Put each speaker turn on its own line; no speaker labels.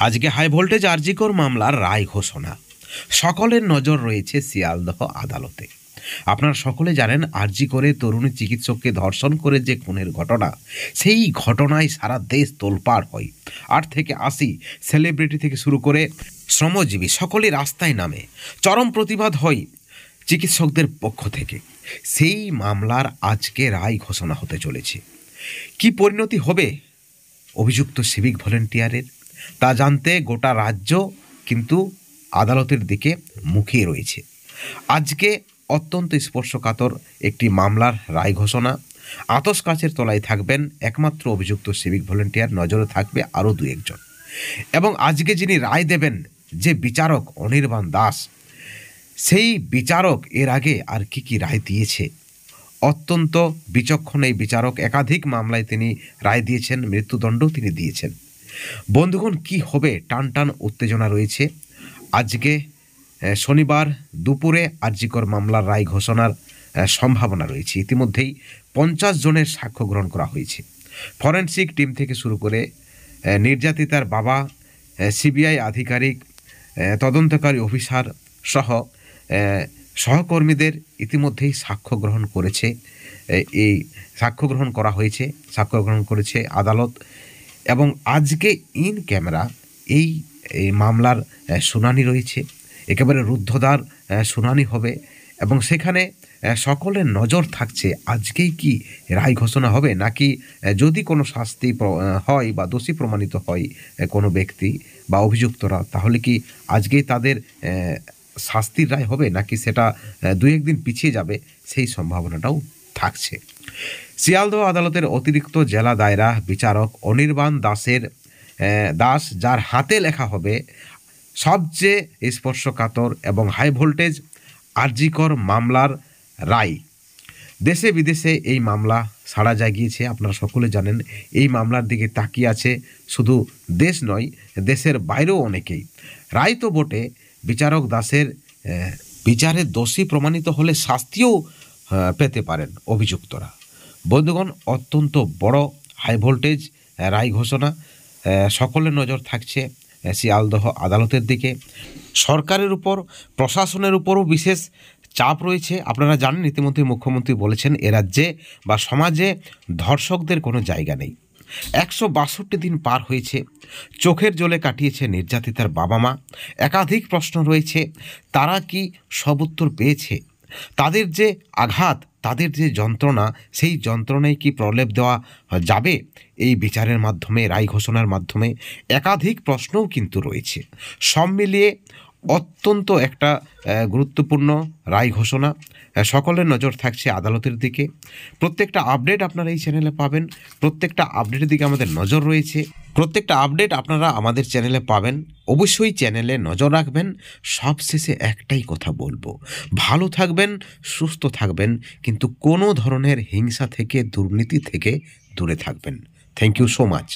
আজকে high voltage RG Kar মামলার রায় ঘোষণা। সকলের নজর রয়েছে শিয়ালদহ আদালতে। আপনারা সকলে জানেন আরজি করে তরুণী চিকিৎসককে ধর্ষণ করে যে খুনের ঘটনা, সেই ঘটনায় সারা দেশ তোলপাড় হয়। 8 থেকে 80 সেলিব্রিটি থেকে শুরু করে শ্রমজীবী সকলেই রাস্তায় নামে, চরম প্রতিবাদ হয় চিকিৎসকদের পক্ষ থেকে। সেই মামলার আজকে রায় ঘোষণা হতে চলেছে। কি পরিণতি হবে অভিযুক্ত সিভিক ভলেন্টিয়ারের, তা জানতে গোটা রাজ্য কিন্তু আদালতের দিকে মুখিয়ে রয়েছে। আজকে অত্যন্ত স্পর্শকাতর একটি মামলার রায় ঘোষণা। আতশ কাচের তলায় থাকবেন একমাত্র অভিযুক্ত সিভিক ভলেন্টিয়ার, নজরে থাকবে আরও 2-1 জন। এবং আজকে যিনি রায় দেবেন, যে বিচারক অনির্বাণ দাস, সেই বিচারক এর আগে আর কি রায় দিয়েছে। অত্যন্ত বিচক্ষণ এই বিচারক, একাধিক মামলায় তিনি রায় দিয়েছেন, মৃত্যুদণ্ডও তিনি দিয়েছেন। বন্ধুগণ, কি হবে? টান উত্তেজনা রয়েছে। আজকে শনিবার দুপুরে আরজিকর মামলার রায় ঘোষণার সম্ভাবনা রয়েছে। ইতিমধ্যেই 50 জনের সাক্ষ্য গ্রহণ করা হয়েছে। ফরেনসিক টিম থেকে শুরু করে নির্যাতিতার বাবা, সিবিআই আধিকারিক, তদন্তকারী অফিসার সহ সহকর্মীদের ইতিমধ্যেই সাক্ষ্য গ্রহণ করেছে। এই সাক্ষ্য গ্রহণ করা হয়েছে, সাক্ষ্য গ্রহণ করেছে আদালত। এবং আজকে ইন ক্যামেরা এই মামলার শুনানি রয়েছে। একেবারে রুদ্ধদ্বার শুনানি হবে এবং সেখানে সকলের নজর থাকছে আজকেই কি রায় ঘোষণা হবে, নাকি যদি কোনো শাস্তি হয় বা দোষী প্রমাণিত হয় কোনো ব্যক্তি বা অভিযুক্তরা, তাহলে কি আজকেই তাদের শাস্তির রায় হবে, নাকি সেটা 2-1 দিন পিছিয়ে যাবে, সেই সম্ভাবনাটাও থাকছে। শিয়ালদহ আদালতের অতিরিক্ত জেলা দায়রা বিচারক অনির্বাণ দাস, যার হাতে লেখা হবে সবচেয়ে স্পর্শকাতর এবং হাই ভোল্টেজ আরজিকর মামলার রায়। দেশে বিদেশে এই মামলা সাড়া জাগিয়েছে। আপনারা সকলে জানেন এই মামলার দিকে তাকিয়ে আছে শুধু দেশ নয়, দেশের বাইরেও অনেকেই। রায় তো বটে, বিচারক দাসের বিচারে দোষী প্রমাণিত হলে শাস্তিও পেতে পারেন অভিযুক্তরা। বন্ধুগণ, অত্যন্ত বড় হাই ভোল্টেজ রায় ঘোষণা। সকলের নজর থাকছে শিয়ালদহ আদালতের দিকে। সরকারের উপর, প্রশাসনের উপরও বিশেষ চাপ রয়েছে। আপনারা জানেন ইতিমধ্যে মুখ্যমন্ত্রী বলেছেন এ রাজ্যে বা সমাজে ধর্ষকদের কোনো জায়গা নেই। 162 দিন পার হয়েছে, চোখের জলে কাটিয়েছে নির্যাতিতার বাবা মা। একাধিক প্রশ্ন রয়েছে, তারা কি সব উত্তর পেয়েছে? তাদের যে আঘাত, তাদের যে যন্ত্রণা, সেই যন্ত্রণায় কি প্রলেপ দেওয়া যাবে এই বিচারের মাধ্যমে, রায় ঘোষণার মাধ্যমে? একাধিক প্রশ্নও কিন্তু রয়েছে। সব মিলিয়ে অত্যন্ত একটা গুরুত্বপূর্ণ রায় ঘোষণা। সকলের নজর থাকছে আদালতের দিকে। প্রত্যেকটা আপডেট আপনারা এই চ্যানেলে পাবেন। প্রত্যেকটা আপডেটের দিকে আমাদের নজর রয়েছে। প্রত্যেকটা আপডেট আপনারা আমাদের চ্যানেলে পাবেন। অবশ্যই চ্যানেলে নজর রাখবেন। সবশেষে একটাই কথা বলবো, ভালো থাকবেন, সুস্থ থাকবেন, কিন্তু কোনো ধরনের হিংসা থেকে, দুর্নীতি থেকে দূরে থাকবেন। Thank you so much.